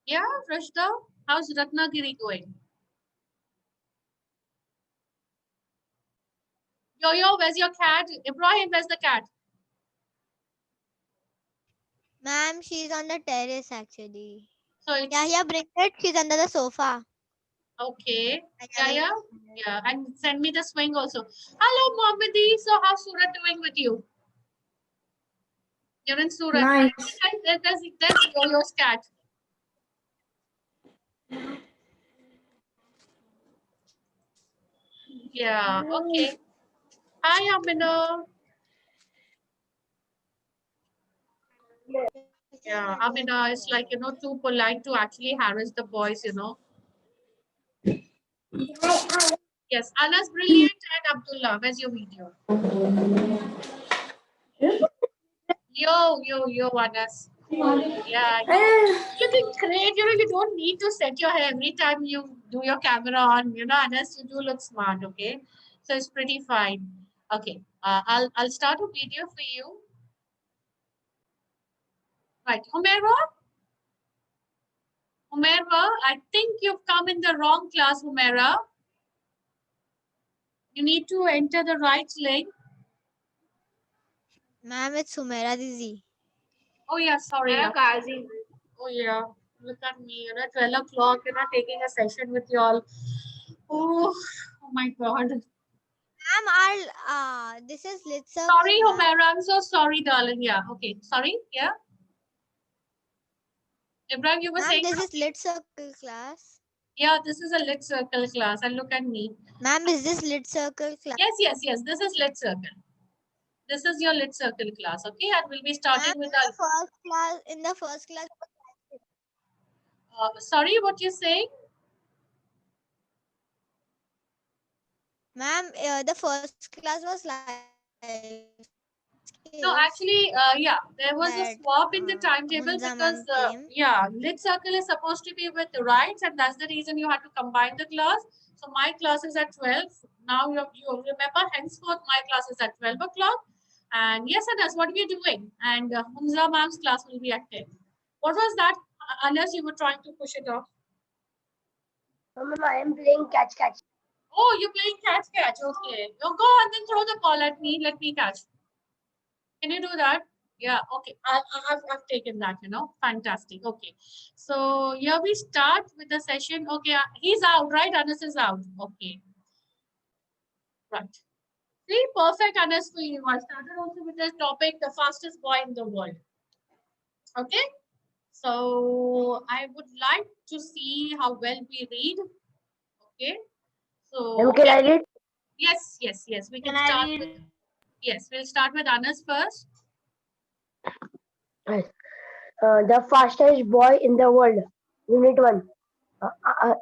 Yeah, Rashda, how's Ratnagiri going? Yo, where's your cat? Ibrahim, where's the cat? Ma'am, she's on the terrace actually. So Yeah, it's yeah, bring it. She's under the sofa. okay. Yeah, Yeah, yeah. yeah. And send me the swing also. Hello, Mohammadi. So how's Surat doing with you? You're in Surat, right? Nice. There's Yo-Yo's cat. Yeah, okay. Hi, Amina. Yeah, Amina is like, too polite to actually harass the boys. Yes, Anas Brilliant and Abdullah. Where's your video? Yo, Anas. Yeah, you're looking great. You don't need to set your hair every time you do your camera on. Anas, you do look smart, okay? So it's pretty fine. Okay, I'll start a video for you. Right, Humaira, I think you've come in the wrong class, Humaira. You need to enter the right link. Ma'am, it's Sumaira Dizzy. Oh yeah, sorry. Yeah. Oh yeah, look at me. 12 o'clock. Taking a session with y'all. Oh my God. Ma'am, this is Lit Circle Sorry, class. Humaira. I'm so sorry, darling. Yeah. Okay. Sorry. Yeah. Ibrahim, you were Ma'am, saying this is something? Lit Circle class. Yeah, this is a lit circle class. And look at me. Ma'am, is this Lit Circle class? Yes. This is lit circle. This is your lit circle class. Okay. And we'll be Ma'am, starting with our. in the first class. Sorry, what you're saying? Ma'am, the first class was life skills No, actually, that yeah, there was a swap in the Hunza timetable ma'am because, came. yeah, lit circle is supposed to be with the rights, and that's the reason you had to combine the class. So my class is at 12. Now you remember, henceforth, my class is at 12 o'clock. And yes, Anas, what are you doing? And Hunza ma'am's class will be at 10. What was that, Anas, you were trying to push it off? Mama, I am playing catch catch. Oh, you're playing catch. Okay. You go on, then throw the ball at me. Let me catch. Can you do that? Yeah, okay. I've taken that. Fantastic. Okay. So here we start with the session. Okay, he's out, right? Anas is out. Okay, right. See, perfect, Anas, for you. I started also with this topic, the fastest boy in the world. Okay. So I would like to see how well we read. Okay. So Can I read? yes. We can start with, yes, we'll start with Anas first. Yes. The fastest boy in the world. Unit 1.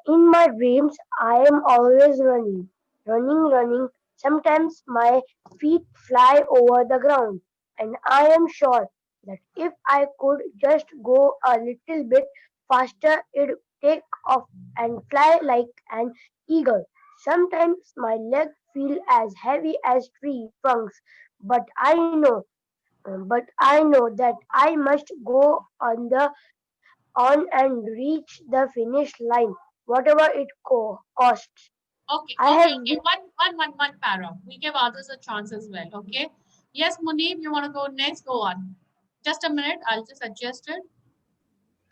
In my dreams, I am always running. Sometimes my feet fly over the ground, and I am sure that if I could just go a little bit faster, it'd take off and fly like an eagle. Sometimes my legs feel as heavy as tree trunks, but I know that I must go on and reach the finish line, whatever it costs. Okay, I okay, have okay. One para. We give others a chance as well. Okay. Yes, Munib, you want to go next? Go on. Just a minute. I'll just adjust it.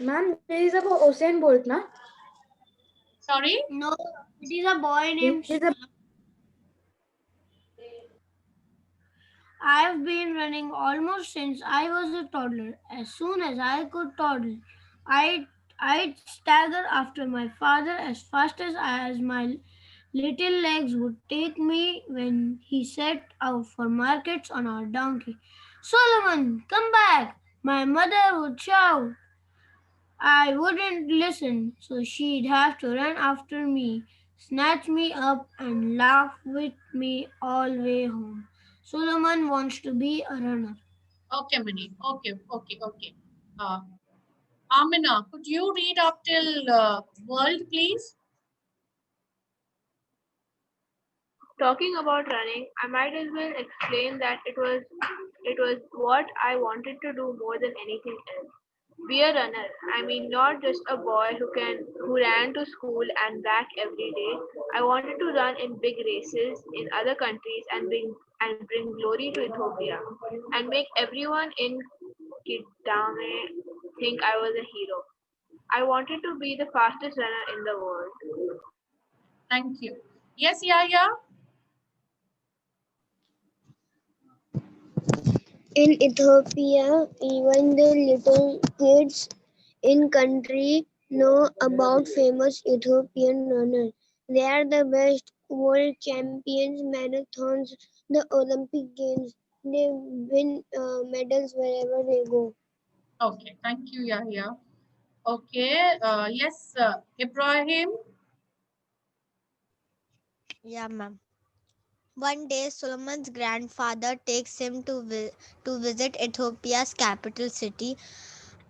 Ma'am, there is a Usain Bolt, na? Sorry. No, it is a boy named. There is a I've been running almost since I was a toddler. As soon as I could toddle, I I'd stagger after my father as fast as my little legs would take me when he set out for markets on our donkey. Solomon, come back! My mother would shout. I wouldn't listen, so she'd have to run after me, snatch me up, and laugh with me all way home. Solomon wants to be a runner. Okay, Munib. Okay. Uh, Amina, could you read up till world, please? Talking about running, I might as well explain that it was what I wanted to do more than anything else. Be a runner. I mean, not just a boy who ran to school and back every day. I wanted to run in big races in other countries and bring glory to Ethiopia and make everyone in Kidame think I was a hero. I wanted to be the fastest runner in the world. Thank you. Yes, Yaya? In Ethiopia, even the little kids in country know about famous Ethiopian runners. They are the best world champions, marathons, the Olympic Games. They win medals wherever they go. Okay, thank you, Yahya. Okay, yes, Ibrahim. Yeah, ma'am. One day, Solomon's grandfather takes him to visit Ethiopia's capital city,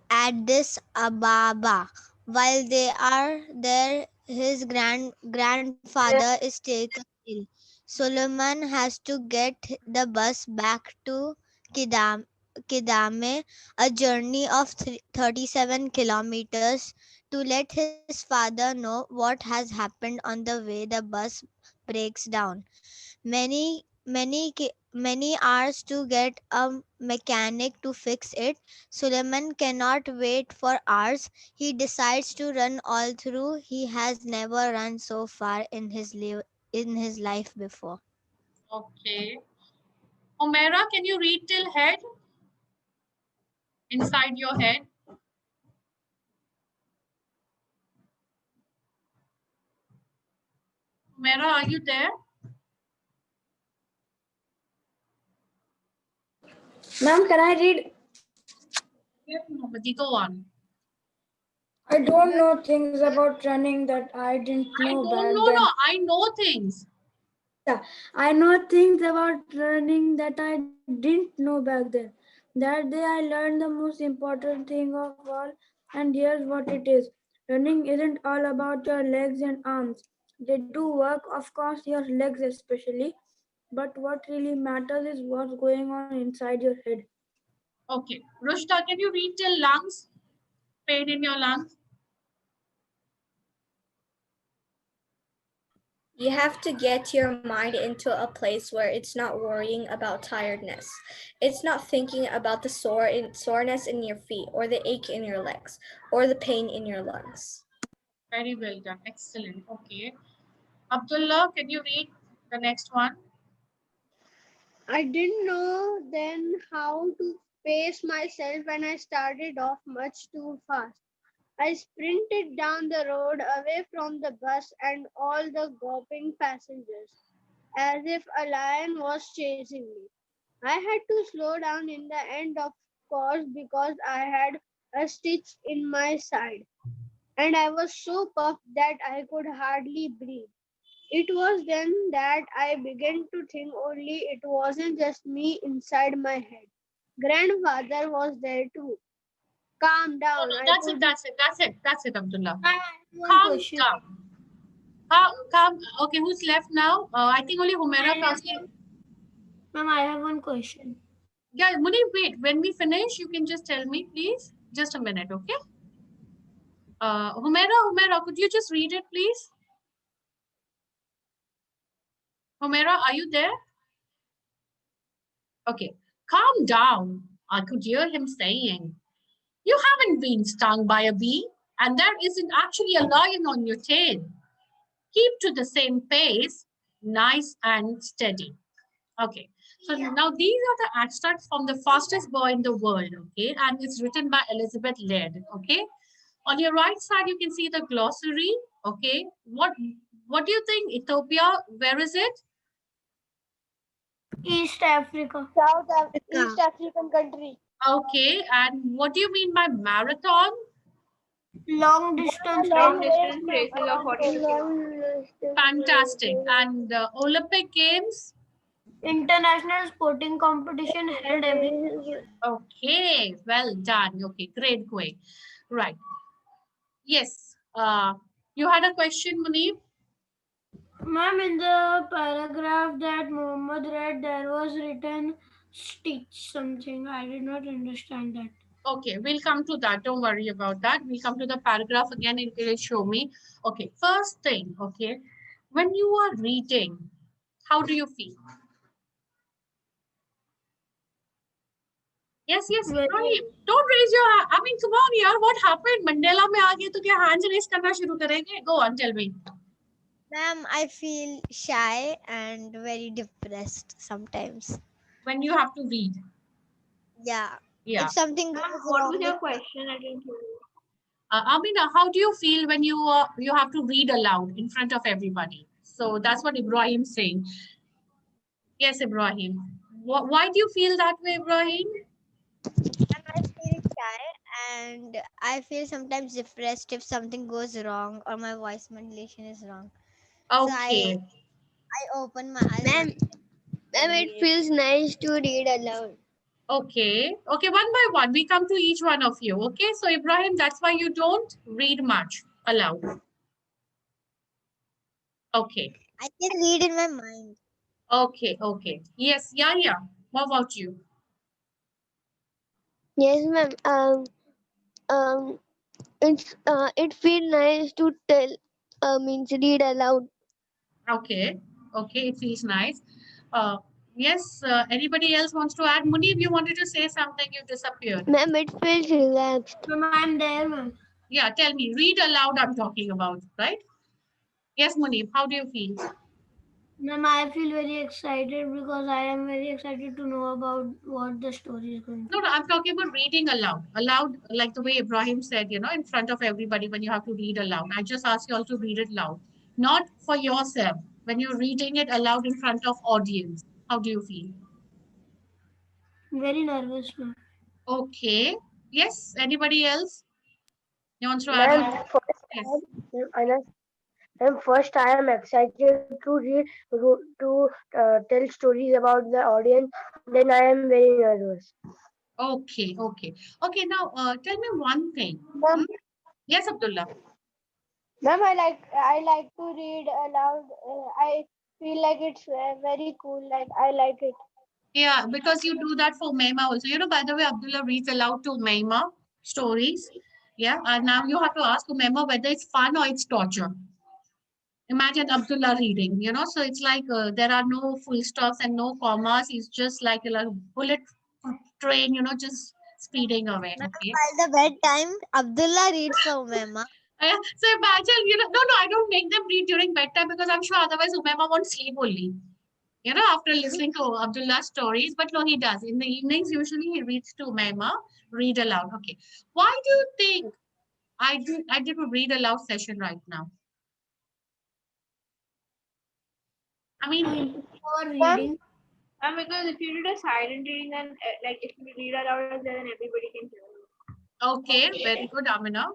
Addis Ababa. While they are there, his grandfather is taken ill. Solomon has to get the bus back to Kidame, a journey of 37 kilometers, to let his father know what has happened on the way the bus breaks down. Many hours to get a mechanic to fix it. Suleiman cannot wait for hours. He decides to run all through. He has never run so far in his life before. Okay. Omera, can you read till head? Inside your head? Omera, are you there? Ma'am, can I read? Yes, Mohammed, go on. I don't know things about running that I didn't I know don't back know, then. no, I know things. Yeah, I know things about running that I didn't know back then. That day I learned the most important thing of all, and here's what it is. Running isn't all about your legs and arms. They do work, of course, your legs especially, but what really matters is what's going on inside your head. Okay. Rushta, can you read till lungs? Pain in your lungs? You have to get your mind into a place where it's not worrying about tiredness. It's not thinking about the soreness in your feet or the ache in your legs or the pain in your lungs. Very well done. Excellent. Okay. Abdullah, can you read the next one? I didn't know then how to pace myself when I started off much too fast. I sprinted down the road away from the bus and all the gawping passengers, as if a lion was chasing me. I had to slow down in the end, of course, because I had a stitch in my side, and I was so puffed that I could hardly breathe. It was then that I began to think only it wasn't just me inside my head. Grandfather was there too. Calm No, down. no, I that's it, could. that's it, that's it, that's it, Abdullah. I have one Calm question. down. Calm. Okay, who's left now? I think only Humaira probably. Ma'am, I have one question. Yeah, Muni, wait. When we finish, you can just tell me, please. Just a minute, okay? Humaira, could you just read it, please? Humaira, are you there? Okay. Calm down. I could hear him saying. You haven't been stung by a bee, and there isn't actually a lion on your tail. Keep to the same pace, nice and steady. Okay, so now these are the extracts from The Fastest Boy in the World, okay, and it's written by Elizabeth Laird, okay. On your right side, you can see the glossary, okay. What do you think, Ethiopia, where is it? East Africa. East African country. Okay, and what do you mean by marathon? Long distance. Long distance races of 42 kilometers. Fantastic. And Olympic Games? International sporting competition held every year. Okay, well done. Okay, great. Right. Yes. You had a question, Munib? Ma'am, in the paragraph that Mohammed read, there was written stitch something. I did not understand that. Okay, we'll come to that. Don't worry about that. We'll come to the paragraph again. It will show me. Okay, first thing, okay. When you are reading, how do you feel? Yes, yes, Very- Ibrahim. Don't raise your hand. I mean, come on, yaar. What happened? Mandela में आ गए तो क्या hands raise करना शुरू करेंगे? Go on, tell me. Ma'am, I feel shy and very depressed sometimes. When you have to read. Yeah. Yeah. If something Ma'am, goes what wrong was your with question? I didn't hear you. Amina, how do you feel when you have to read aloud in front of everybody? So that's what Ibrahim's saying. Yes, Ibrahim. Why do you feel that way, Ibrahim? and I feel shy and I feel sometimes depressed if something goes wrong or my voice modulation is wrong. So Okay. I open my eyes. Ma'am, it feels nice to read aloud. Okay. Okay, one by one. We come to each one of you. Okay. So, Ibrahim, that's why you don't read much aloud. Okay. I can read in my mind. Okay. Okay. Yes. Yeah. Yeah. What about you? Yes, ma'am. It feels nice to means read aloud. Okay. Okay. It feels nice. Uh, yes. Anybody else wants to add? Munib, you wanted to say something, you disappeared. Ma'am, it feels relaxed. Ma'am, I'm there, ma'am. Yeah. Tell me. Read aloud, I'm talking about, right? Yes, Munib. How do you feel? Ma'am, I feel very excited because I am very excited to know about what the story is going to. No, I'm talking about reading aloud. Aloud, like the way Ibrahim said, in front of everybody when you have to read aloud. I just ask you all to read it loud, not for yourself. When you're reading it aloud in front of audience, how do you feel? Very nervous, ma'am. Okay. Yes. Anybody else? You want to add Ma'am, on? first Yes. time, first I am excited to read to tell stories about the audience. Then I am very nervous. Okay. Okay. Okay. Now, tell me one thing. Ma'am, Yes, Abdullah. ma'am, I like to read aloud. I feel like it's very cool. Like I like it. Yeah, because you do that for Mema also. By the way, Abdullah reads aloud to Mema stories. Yeah, and now you have to ask Mema whether it's fun or it's torture. Imagine Abdullah reading, so it's like there are no full stops and no commas. It's just like a bullet train, just speeding away. Okay. By the bedtime, Abdullah reads for Mema. So imagine, no, I don't make them read during bedtime because I'm sure otherwise Umema won't sleep only. After listening to Abdullah's stories, but no, he does. In the evenings, usually he reads to Mema, read aloud. Okay. Why do you think I did a read aloud session right now? I mean, For reading. And because if you did a silent reading, then like if you read aloud, then everybody can hear you. okay, very good, Amina.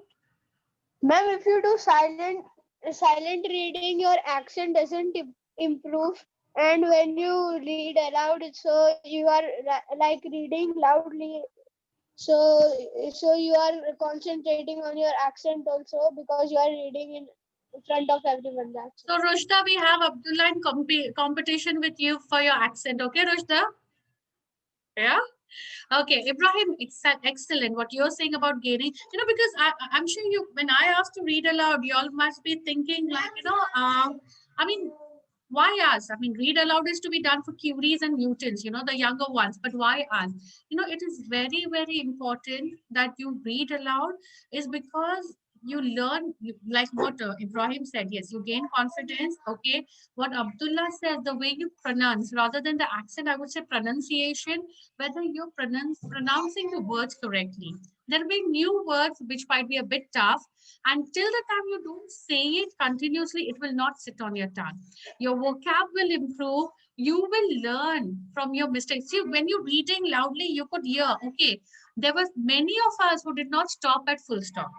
Ma'am, if you do silent reading, your accent doesn't improve. And when you read aloud, so you are like reading loudly. So you are concentrating on your accent also because you are reading in front of everyone. That's So, Rushda, we have Abdullah in competition with you for your accent. Okay, Rushda? Yeah. Okay, Ibrahim, excellent. What you're saying about gaining, because I'm sure when I asked to read aloud, you all must be thinking like, I mean, why us? I mean, read aloud is to be done for Curies and Newtons, the younger ones. But why us? It is very, very important that you read aloud is because you learn, like what Ibrahim said, yes, you gain confidence. Okay. What Abdullah says, the way you pronounce, rather than the accent, I would say pronunciation, whether you're pronouncing the words correctly. There will be new words which might be a bit tough. Until the time you don't say it continuously, it will not sit on your tongue. Your vocab will improve. You will learn from your mistakes. See, when you're reading loudly, you could hear, okay, there was many of us who did not stop at full stop,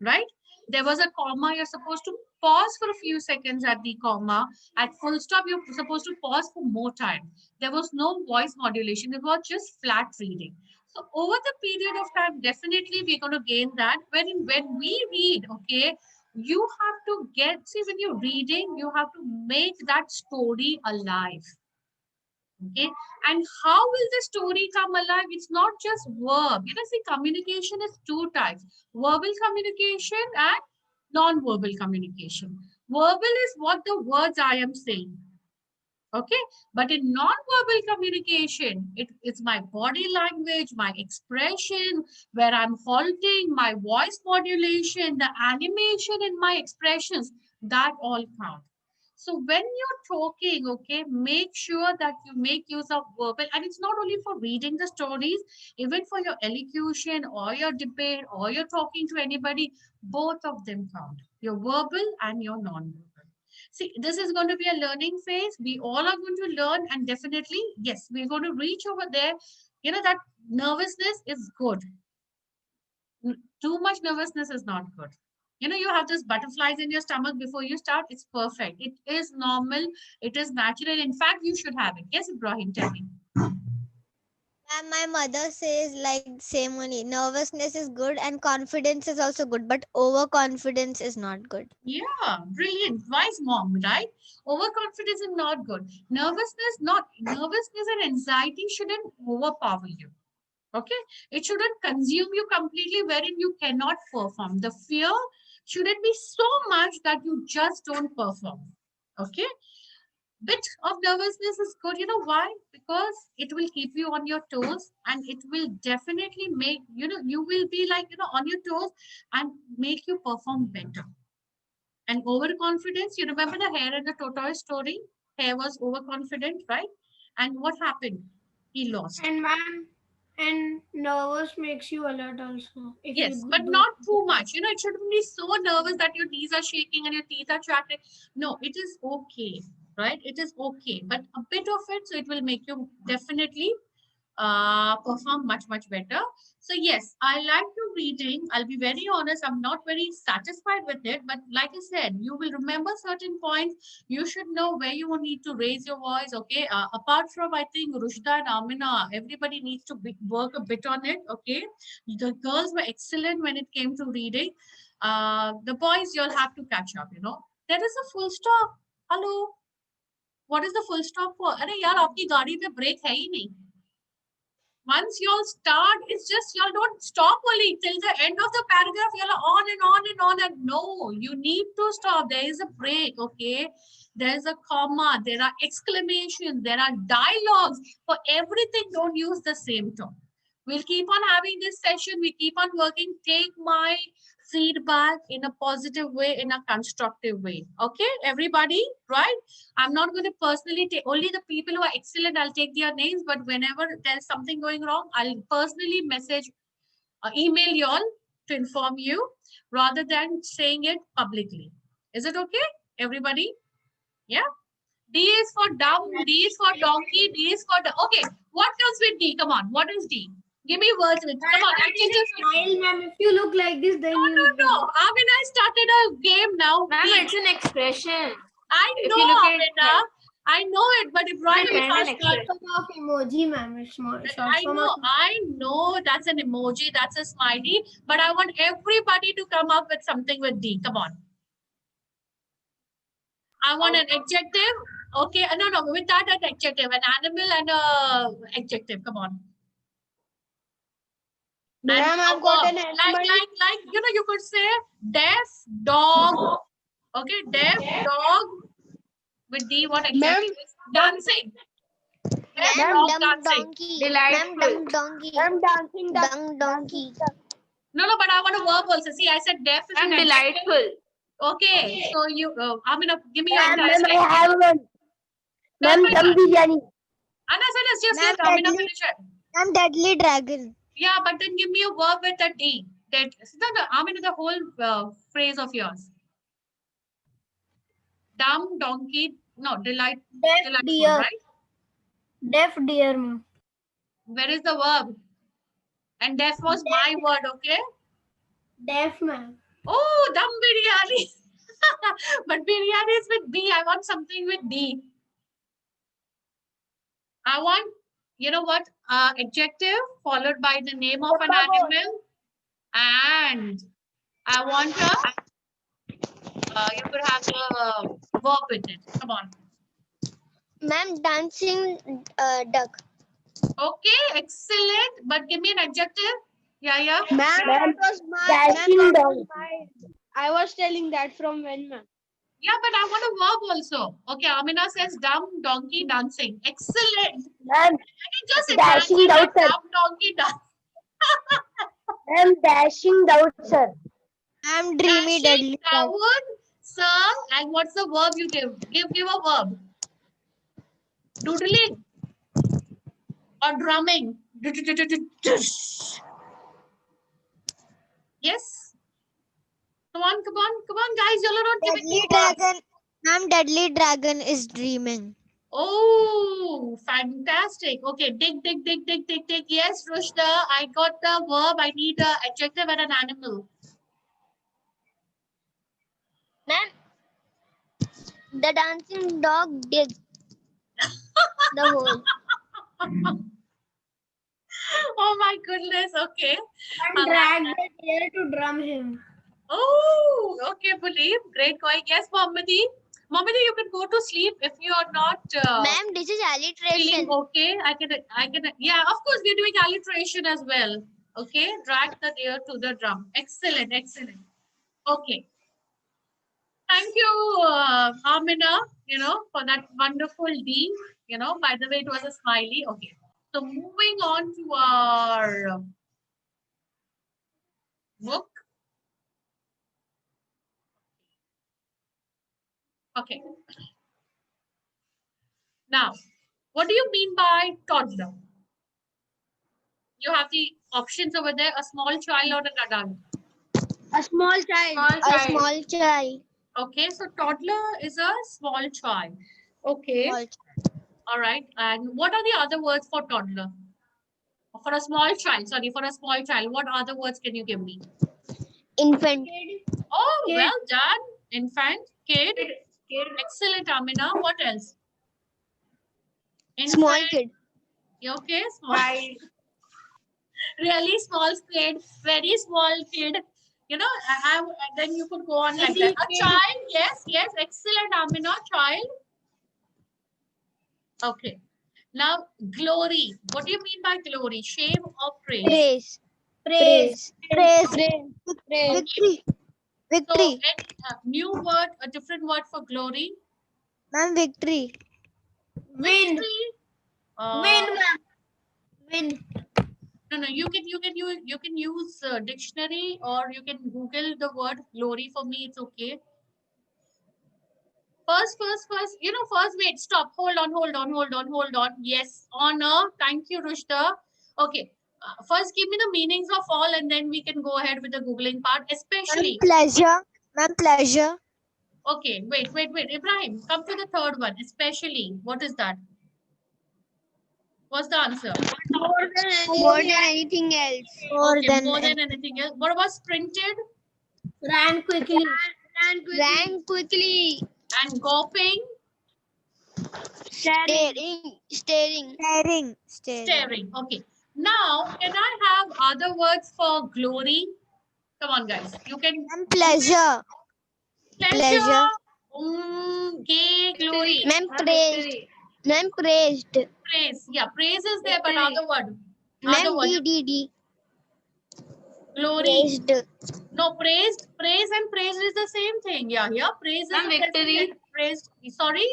right? There was a comma, you're supposed to pause for a few seconds at the comma. At full stop, you're supposed to pause for more time. There was no voice modulation, it was just flat reading. So over the period of time, definitely we're going to gain that. When we read, okay, you have to see, when you're reading, you have to make that story alive. Okay, and how will the story come alive? It's not just verb. See, communication is two types: verbal communication and non-verbal communication. Verbal is what the words I am saying. Okay, but in non-verbal communication, it's my body language, my expression, where I'm halting, my voice modulation, the animation in my expressions, that all count. So when you're talking, okay, make sure that you make use of verbal, and it's not only for reading the stories, even for your elocution or your debate or you're talking to anybody, both of them count. Your verbal and your non-verbal. See, this is going to be a learning phase. We all are going to learn, and definitely, yes, we're going to reach over there. That nervousness is good. Too much nervousness is not good. You have those butterflies in your stomach before you start. It's perfect. It is normal. It is natural. In fact, you should have it. Yes, Ibrahim, tell me. And my mother says like same only. Nervousness is good and confidence is also good, but overconfidence is not good. Yeah, brilliant. Wise mom, right? Overconfidence is not good. Nervousness and anxiety shouldn't overpower you. Okay, it shouldn't consume you completely wherein you cannot perform. The fear shouldn't be so much that you just don't perform. Okay, bit of nervousness is good. You know why? Because it will keep you on your toes, and it will definitely make you will be like on your toes and make you perform better. And overconfidence, you remember the hare and the tortoise story? Hare was overconfident, right? And what happened? He lost. And ma'am, and nervous makes you alert also. If Yes, you but do not too much. It shouldn't be so nervous that your knees are shaking and your teeth are chattering. No, it is okay, right? It is okay, but a bit of it, so it will make you definitely perform much, much better. So yes, I like your reading. I'll be very honest, I'm not very satisfied with it, but like I said, you will remember certain points. You should know where you will need to raise your voice. Okay, apart from, I think, Rushda and Amina, everybody needs to work a bit on it. Okay, the girls were excellent when it came to reading. The boys, you'll have to catch up. There is a full stop. Hello, what is the full stop for? अरे यार, आपकी गाड़ी पे break है ही नहीं. Once y'all start, it's just y'all don't stop only till the end of the paragraph. Y'all are on and on and on. And no, you need to stop. There is a break, okay? There's a comma, there are exclamations, there are dialogues. For everything, don't use the same tone. We'll keep on having this session. We keep on working. Take my feedback in a positive way, in a constructive way. Okay, everybody, right? I'm not going to personally take only the people who are excellent. I'll take their names, but whenever there's something going wrong, I'll personally message, email you all to inform you rather than saying it publicly. Is it okay, everybody? Yeah. D is for dumb, D is for donkey, D is for okay. What comes with D? Come on, what is D? Give me words with. Come on, smile, ma'am. If you look like this, then no. I mean, I started a game now. Ma'am, it's an expression. I If know, you look at Amina. I know it, but Ibrahim It's an has expression. Short form of emoji, ma'am. It's small. I know that's an emoji, that's a smiley, but I want everybody to come up with something with D. Come on. I want an adjective. Okay, no, with that, an adjective, an animal and a adjective. Come on. Ma'am, I've got an animal. Like, you could say deaf dog. Okay, deaf dog with D. What adjective is dancing? Deaf dog dancing. Donkey. Delightful. Ma'am, donkey. I'm dancing. Donkey. No, but I want a verb also. See, I said deaf is And an adjective. delightful. Okay, so you, Amina, give me your Ma'am, entire I have one. Ma'am, Perfect. dum biryani. Anna, so let's just Ma'am, let Amina deadly- finish it. I'm deadly dragon. Yeah, but then give me a verb with a D. That Amina, the whole phrase of yours. Dumb, donkey, no, Deaf delightful, deer. right? Deaf deer, ma'am. Where is the verb? And deaf was my word, okay? Deaf, ma'am. Oh, dum biryani. But biryani is with B. I want something with D. I want, you know what? Adjective followed by the name of an animal. And I want you could have a verb with it. Come on. Ma'am, dancing duck. Okay, excellent. But give me an adjective. Yeah. Ma'am, Ma'am, that was my. dashing Ma'am, that down. was my. I was telling that from when, ma'am. Yeah, but I want a verb also. Okay, Amina says dumb donkey dancing. Excellent. Ma'am, I can just dashing imagine down, that sir. dumb donkey dancing. Ma'am, dashing down, sir. I'm dreamy, Dashing deadly. down, sir. And what's the verb you give? Give a verb. Doodling or drumming. Yes. Come on, guys. You're not giving Deadly me verbs. dragon. Ma'am, deadly dragon is dreaming. Oh, fantastic. Okay, dig. Yes, Rushda, I got the verb. I need an adjective and an animal. Ma'am, the dancing dog did the whole. Oh my goodness. Okay. And dragged the deer to drum him. Oh, okay, believe. Great going. Yes, Mohammadi. Mohammadi, you can go to sleep if you are not Ma'am, this is feeling alliteration. okay. I can. Yeah, of course, we're doing alliteration as well. Okay, drag the deer to the drum. Excellent. Okay. Thank you, Amina, for that wonderful D. By the way, it was a smiley. Okay. So moving on to our book. Okay. Now, what do you mean by toddler? You have the options over there, a small child or an adult. A small child. A small child. Okay, so toddler is a small child. Okay. Small All right. And what are the other words for toddler? For a small child, sorry, for a small child, what other words can you give me? Infant. Oh, Kid. well done. Infant, kid. Excellent, Amina. What else? Small Infant. kid. You okay? Small. Really small kid, very small kid. Then you could go on like that. A child, yes. Excellent, Amina. Child. Okay. Now, glory. What do you mean by glory? Shame or praise? Praise. Praise. Praise. Victory. So, Victory. new word, a different word for glory. Ma'am, victory. Win. Victory. Win, ma'am. Win. No. You can use dictionary or you can Google the word glory. For me, it's okay. First. First, wait, stop. Hold on. Yes, honor. Thank you, Rushda. Okay. First, give me the meanings of all and then we can go ahead with the Googling part, Ma'am, especially. pleasure. Ma'am, pleasure. Okay, wait. Ibrahim, come to the third one. Especially, what is that? What's the answer? More than anything else. More Okay, than more than anything else. What about sprinted Ran quickly. Ran quickly. and gawping, Staring. staring. staring? Okay. Now, can I have other words for glory? Come on, guys. You can. Ma'am, pleasure. Pleasure. Gay, glory. Ma'am, praised. Ma'am, praised. Praise. Yeah, praise is there, but other word. Ma'am, D. Glory. Praised. No, praised. Praise and praise is the same thing. Yeah, here praise is victory. Praised. Sorry,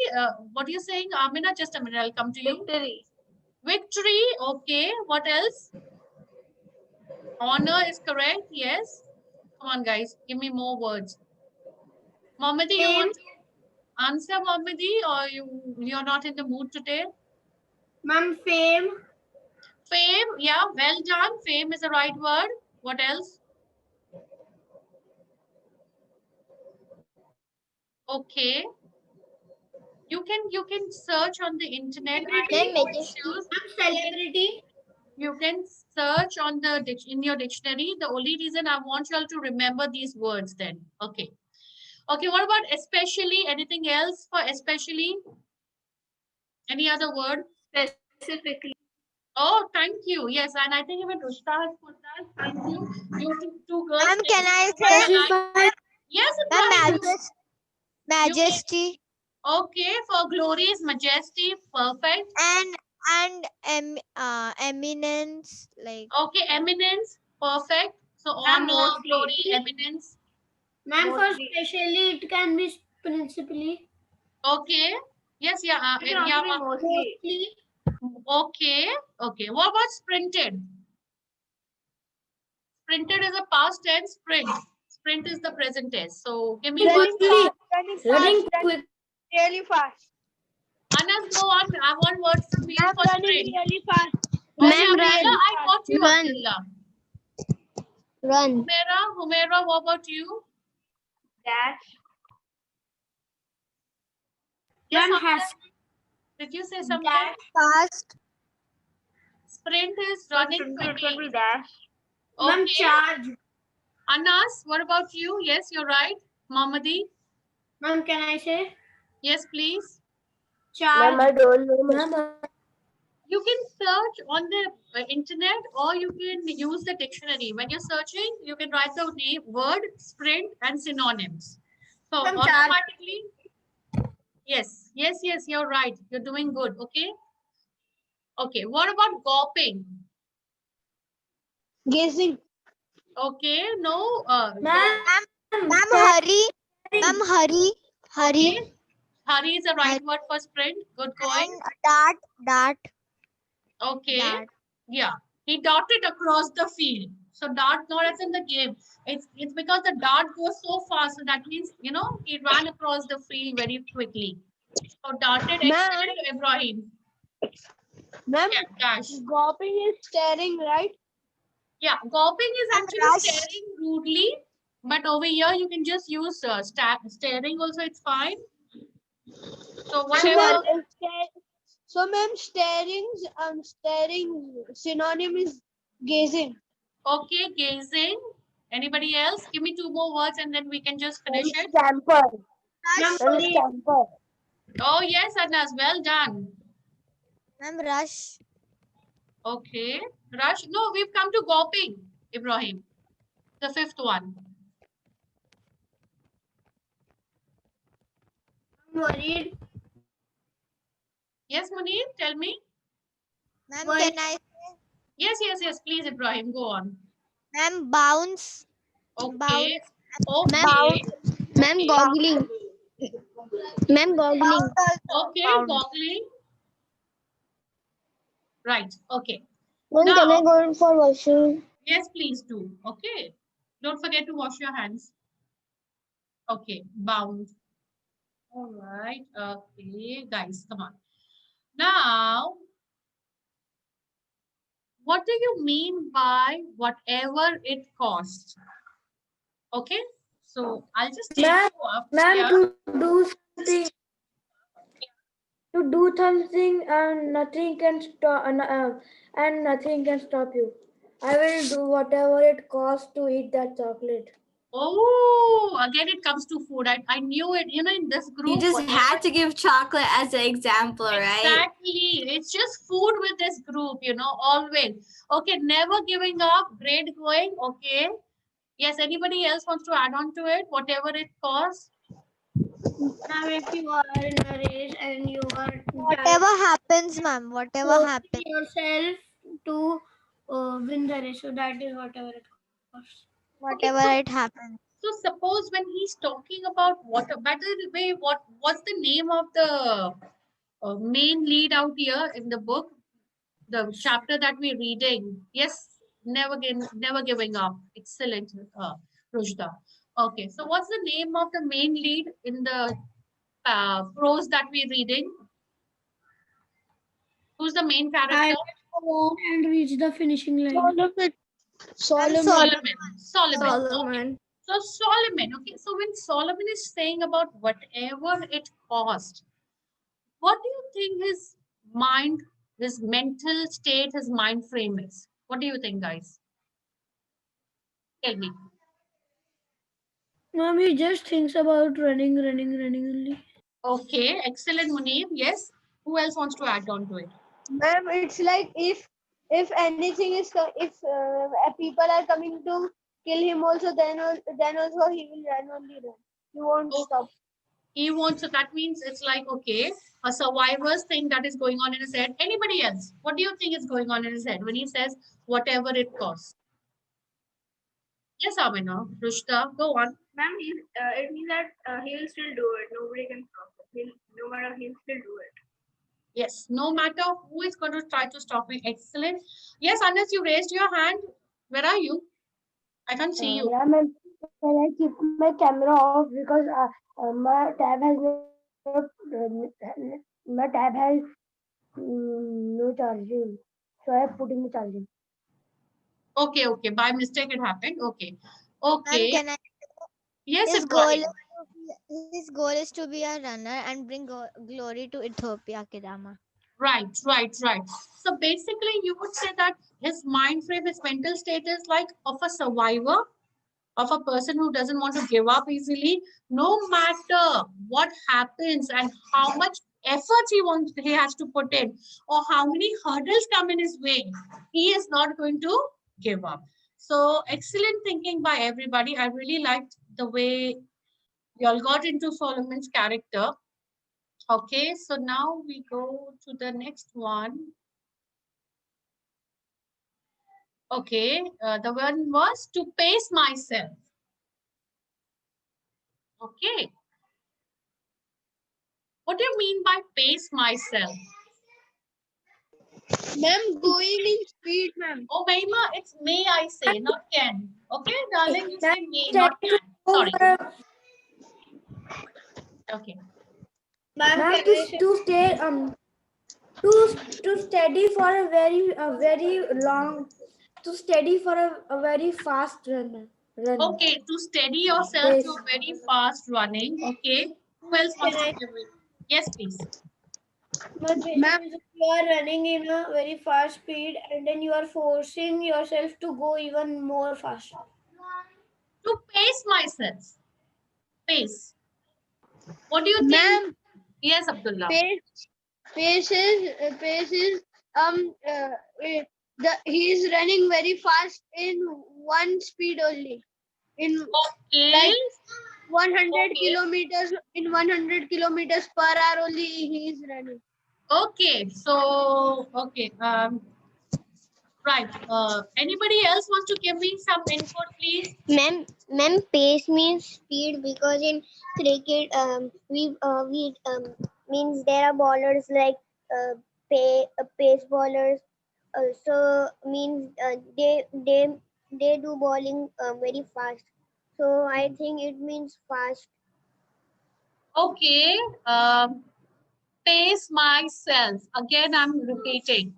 what are you saying, Amina? Just a minute, I'll come to you. Victory. Okay. What else? Honor is correct. Yes. Come on, guys. Give me more words. Mohammadi, you want to answer, Mohammadi, or you're not in the mood today? Ma'am, fame. Fame. Yeah, well done. Fame is the right word. What else? Okay. You can search on the internet. Celebrity. You can search on in your dictionary. The only reason I want you all to remember these words then. Okay. Okay, what about especially? Anything else for especially? Any other word? Specifically. Oh, thank you. Yes, and I think even Rushta has put that. Thank you. You two girls. Ma'am, can I say? say? Yes, Ma'am, Ibrahim, majesty. Okay, for glory is majesty, perfect. And eminence, like Okay, eminence, perfect. So honor, mostly. glory, eminence. Ma'am, for Mostly. specially, it can be principally. Okay. Yes, yeah, It can also be mostly. Mostly. okay, okay. What about sprinted? Sprinted is a past tense, sprint. Sprint is the present tense. So give me one. Running quick. Really fast. Anas, go on. I want words from you for sprint. Really fast. Okay, Ma'am, Abdullah, I got you, Run. Abdullah. Run. Humaira, what about you? Dash. Yes, Ma'am, Amina, has did you say something? fast. Sprint is So running sprinted can quickly. be dash. Ma'am, Okay. charge. Anas, what about you? Yes, you're right. Mamadi, Ma'am, can I say? yes, please. Ma'am, I Charge. don't know. much. Ma'am, You can search on the internet or you can use the dictionary. When you're searching, you can write the name, word, sprint, and synonyms. So Ma'am, charge. automatically, yes, you're right. You're doing good. Okay. Okay. What about gawping? Gazing. Okay. No. ma'am, Ma'am, hurry. Ma'am, hurry. Hurry. Okay. Hurry is the right word for sprint. Good going. And dart. Okay. Dart. Yeah. He darted across the field. So dart not as in the game. It's because the dart goes so fast. So that means, you know, he ran across the field very quickly. So darted, excellent, Ibrahim. Ma'am, Yeah, dash. gawping is staring, right? Yeah, gawping is And actually rush. staring rudely. But over here, you can just use staring also, it's fine. So whatever. So, ma'am, staring synonym is gazing. Okay, gazing. Anybody else? Give me two more words and then we can just finish it. Scamper. Rush. Ma'am, scamper. Oh, yes, Anas, well done. Ma'am, rush. Okay. Rush. No, we've come to gawping, Ibrahim. The fifth one. I'm worried. Yes, Munir, tell me. Ma'am, Why? can I? Yes, please, Ibrahim, go on. Ma'am, bounce. Okay. Bounce. Okay. Ma'am, Okay. goggling. Ma'am, goggling. Okay, goggling. Right. Okay. Ma'am, Now, can I go in for washroom? yes, please do. Okay. Don't forget to wash your hands. Okay. Bound. All right. Okay, guys, come on. Now, what do you mean by whatever it costs? Okay. So I'll just take Ma'am, you up. ma'am, Yeah. to do something and nothing can stop and nothing can stop you. I will do whatever it costs to eat that chocolate. Oh, again, it comes to food. I knew it. You know, in this group. You just whatever- had to give chocolate as an example, right? Exactly. It's just food with this group, you know, always. Okay, never giving up. Great going. Okay. Yes, anybody else wants to add on to it? Whatever it costs. Now, if you are in a race and you are Whatever happens, ma'am. Whatever forcing happens. yourself to win the race, so that is whatever it costs. Whatever so- it happens. So suppose when he's talking about water, by the way, what's the name of the main lead out here in the book? The chapter that we're reading. Yes, never giving up. Excellent, Rushda. Okay, so what's the name of the main lead in the prose that we're reading? Who's the main character? I will go on and reach the finishing line. Solomon. Solomon. Solomon. So Solomon. Okay, so when Solomon is saying about whatever it cost, what do you think his mind, his mental state, his mind frame is? What do you think, guys? Tell me. Mom, he just thinks about running only. Okay, excellent, Munir. Yes. Who else wants to add on to it? Ma'am, it's like if anything is if people are coming to kill him also, then also he will run only run. He won't Oh. stop. He wants, so that means it's like, okay, a survivor's thing that is going on in his head. Anybody else? What do you think is going on in his head when he says whatever it costs? Yes, Amina. Rushta, go on. Ma'am, it means that he will still do it. Nobody can stop it. No matter, he'll still do it. Yes, no matter who is going to try to stop me. Excellent. Yes, unless you raised your hand. Where are you? I can't see you. Yeah, ma'am. Can I keep my camera off because my tab has no charging, so I have put in the charging. Okay, okay. By mistake it happened. Okay. Ma'am, Okay. can I? Yes, His Ibrahim. goal is to be a runner and bring glory to Ethiopia, Kedama. Right, right, right. So basically, you would say that his mind frame, his mental state is like of a survivor, of a person who doesn't want to give up easily, no matter what happens and how much effort he has to put in, or how many hurdles come in his way, he is not going to give up. So excellent thinking by everybody. I really liked the way you all got into Solomon's character. Okay, so now we go to the next one. Okay, the one was to pace myself. Okay. What do you mean by pace myself? Ma'am, going in speed, ma'am. Oh, Mahima, it's may I say, not can. Okay, darling, you say may, Ma'am, not can. Sorry. Okay. Ma'am, to stay to study for a very long, to study for a very fast run. Okay, to steady yourself Pace. to very fast running. Okay. Who else wants to give it? Yes, please. Ma'am, you are running in a very fast speed and then you are forcing yourself to go even more faster. To pace myself. Pace. What do you think? Ma'am, Yes, Abdullah. pace is he is running very fast in one speed only. In Okay. like 100 Okay. kilometers, in 100 kilometers per hour only he is running. Okay. So, okay. Right. Anybody else wants to give me some input, please? Ma'am, pace means speed because in cricket, we means there are bowlers like pace bowlers. So means they do bowling very fast. So I think it means fast. Okay. Pace myself. Again, I'm repeating.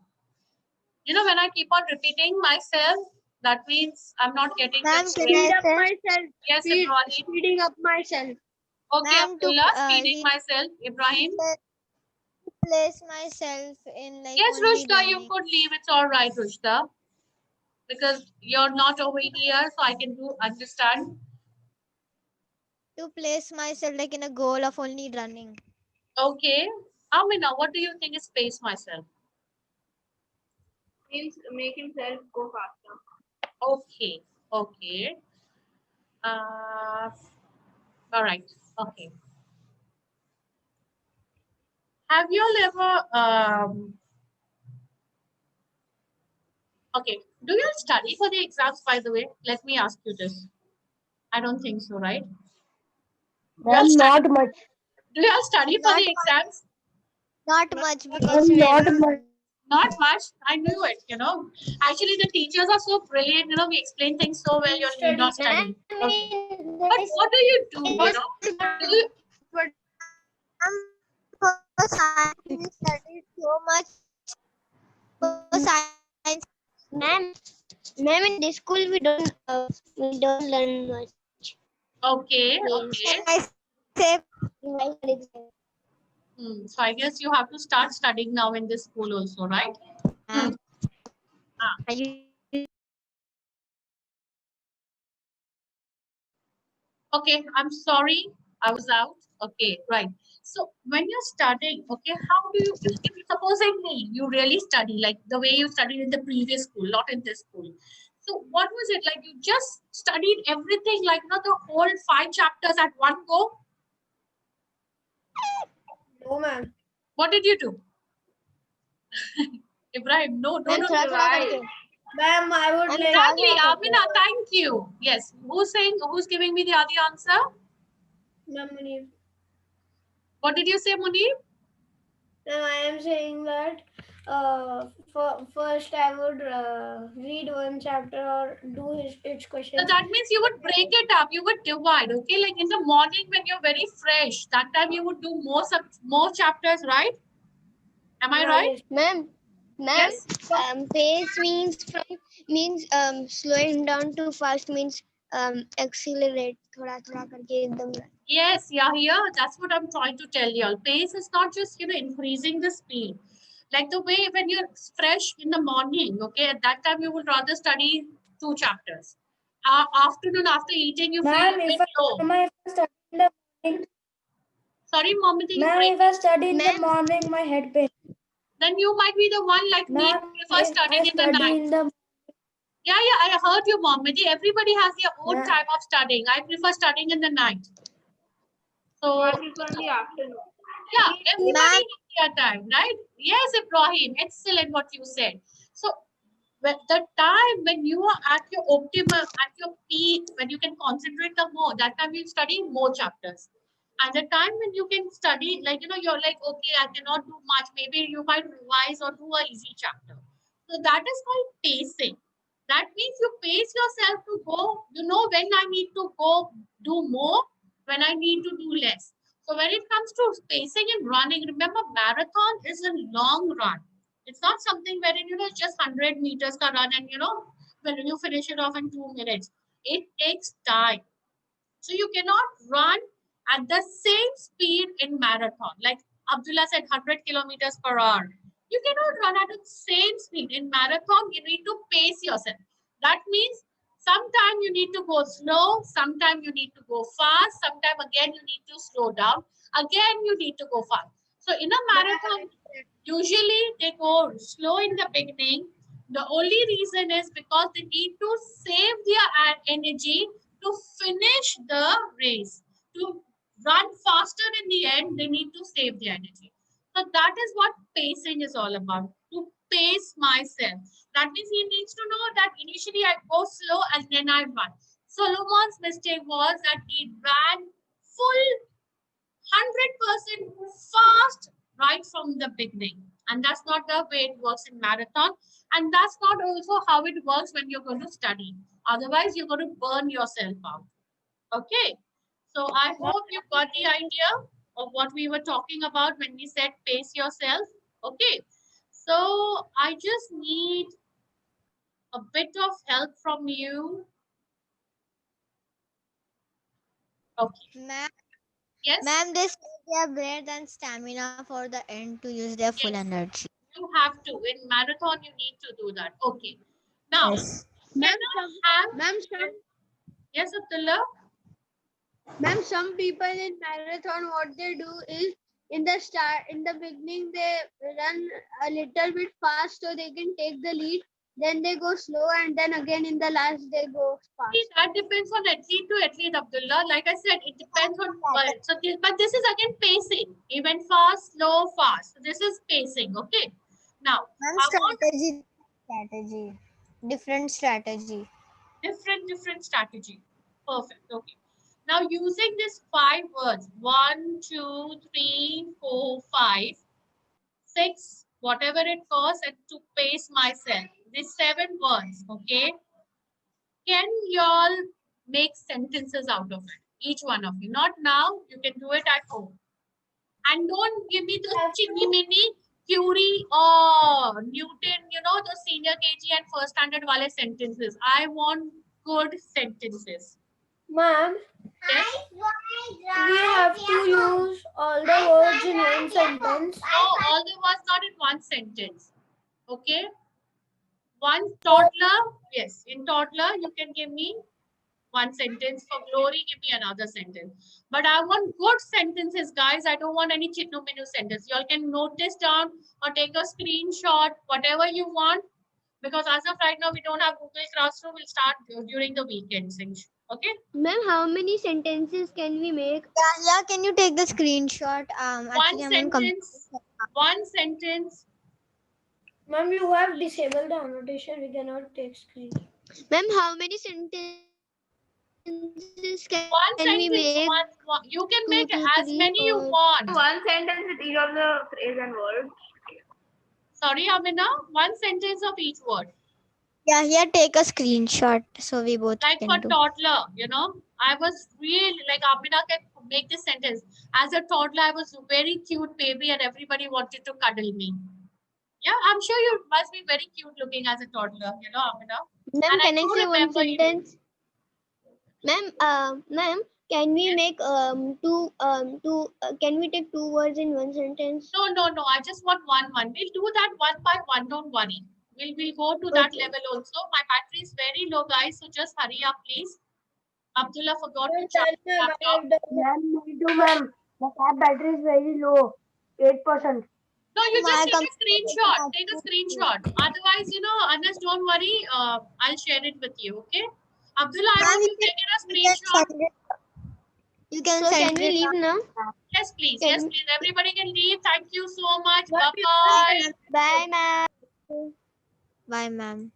You know, when I keep on repeating myself, that means I'm not getting Ma'am, it can straight. I say? Myself. Yes, Ibrahim. Speeding up myself. Okay, Ma'am, Abdullah, speeding myself. Ibrahim. Place myself in like Yes, only Rushta, you running. could leave. It's all right, Rushta. Because you're not over here, so I can understand. To place myself like in a goal of only running. Okay. Amina, what do you think is pace myself? Means make himself go faster. Okay. Okay. All right. Okay. Have you all ever okay, do you all study for the exams, by the way? Let me ask you this. I don't think so, right? Ma'am, not much. Do you all study for the exams? Not much because Ma'am, not much. Not much. I knew it, you know. Actually, the teachers are so brilliant, you know, we explain things so well, you're not studying. Okay. But what do you do, you know? Do you, we studied so much for science. Ma'am, in this school we don't learn much. okay, okay. I say So I guess you have to start studying now in this school also, right? Okay, I'm sorry, I was out. Okay, right. So when you're studying, okay, how do you, supposingly you really study like the way you studied in the previous school, not in this school. So what was it like? You just studied everything, like not the whole 5 chapters at one go? No, ma'am. What did you do? Ibrahim, no, ma'am no. थोड़ा थोड़ा करके Ma'am, I would ma'am like. थोड़ा Exactly, थोड़ा करके Amina, thank you. Yes, who's giving me the other answer? Ma'am, Munir. What did you say, Munir? Ma'am, I am saying that first I would read one chapter or do its So questions. that means you would break it up, you would divide, okay? Like in the morning when you're very fresh, that time you would do more chapters, right? Am I right? Yes. Ma'am Yes. pace means slowing down to fast means accelerate थोड़ा थोड़ा करके एकदम Yes, yeah, here, that's what I'm trying to tell you all. Pace is not just, increasing the speed. Like the way when you're fresh in the morning, okay, at that time you would rather study 2 chapters. Afternoon, after eating, you feel a Ma'am, bit if low. I study in the morning, Sorry, Mohammed, you ma'am, break. if I study in the Ma'am. morning, my head pain. Then you might be the one like me Ma'am, who prefers if I studying in the study night. in the Yeah, I heard you, Mohammed. Everybody has their own Ma'am. time of studying. I prefer studying in the night. So, I prefer in the afternoon. yeah, everybody Ma'am. has their time, right? Yes, Ibrahim, excellent what you said. So, the time when you are at your optimum, at your peak, when you can concentrate the more, that time you study more chapters. And the time when you can study, like, you're like, okay, I cannot do much. Maybe you might revise or do a easy chapter. So that is called pacing. That means you pace yourself to go, when I need to go do more, when I need to do less. So when it comes to pacing and running, remember marathon is a long run. It's not something wherein, it's just 100 meters ka run and, when you finish it off in 2 minutes. It takes time. So you cannot run at the same speed in marathon. Like Abdullah said, 100 kilometers per hour. You cannot run at the same speed. In marathon, you need to pace yourself. That means sometimes you need to go slow, sometimes you need to go fast, sometimes again you need to slow down, again you need to go fast. So in a marathon, usually they go slow in the beginning. The only reason is because they need to save their energy to finish the race. To run faster in the end, they need to save the energy. So that is what pacing is all about. To pace myself. That means he needs to know that initially I go slow and then I run. Solomon's mistake was that he ran full 100% fast right from the beginning. And that's not the way it works in marathon. And that's not also how it works when you're going to study. Otherwise, you're going to burn yourself out. Okay. So I hope you got the idea of what we were talking about when we said pace yourself. Okay. So I just need a bit of help from you. Okay. Ma'am, Yes. ma'am, they say they have breath and stamina for the end to use their full Yes. energy. You have to. In marathon, you need to do that. Okay. Now, Yes. can I have... Ma'am, Yes, Abdullah? Ma'am, some people in marathon, what they do is in the beginning, they run a little bit fast so they can take the lead. Then they go slow, and then again in the last they go fast. See, that depends on athlete to athlete, Abdullah. Like I said, it depends on... but this is again pacing. Even fast, slow, fast. So this is pacing, okay? Now, Ma'am, I want strategy. Different strategy. different strategy. Perfect, okay. Now, using these 5 words, 1, 2, 3, 4, 5, 6, whatever it was, and to pace myself. These 7 words, okay? Can y'all make sentences out of it? Each one of you. Not now, you can do it at home. And don't give me those chini mini Curie or Newton, those senior KG and first standard wale sentences. I want good sentences. Ma'am, Yes? we have to use all the words in one sentence. No, all the words not in one sentence. Okay? One toddler, yes, in toddler, you can give me one sentence. For glory, give me another sentence. But I want good sentences, guys. I don't want any chitno menu sentence. You all can note this down or take a screenshot, whatever you want. Because as of right now, we don't have Google Classroom. We'll start during the weekends. Okay. Ma'am, how many sentences can we make? Yeah, can you take the screenshot? One Actually, I'm on sentence. One sentence. Ma'am, you have disabled the annotation. We cannot take screen. Ma'am, how many sentences can One we sentence. make? One. You can 2 make to as 3 many you or want. One sentence with each of the phrase and word. Sorry, Amina. One sentence of each word. Yeah, here take a screenshot so we both Like can for do. toddler, you know, I was really like Amina can make this sentence. As a toddler, I was a very cute baby and everybody wanted to cuddle me. Yeah, I'm sure you must be very cute looking as a toddler, you know, Amina. ma'am, And I can I do say one remember you. sentence? Ma'am, can we make can we take 2 words in one sentence? No. I just want one. We'll do that one by one. Don't worry. We'll go to that Okay. level also. My battery is very low, guys. So just hurry up, please. Abdullah forgot to charge his laptop. Ma'am, me too, ma'am. The tab battery is very low, 8%. No, you My just take a computer screenshot. is Take a actually- screenshot. Otherwise, you know, Anas, don't worry. I'll share it with you. Okay. Abdullah, I Ma'am, hope you you've can- taken a you can screenshot. send it. You can So send can we it leave now? Yes, please. Can- Yes, please. Everybody can leave. Thank you so much. Bye bye. Bye, ma'am. Bye, ma'am.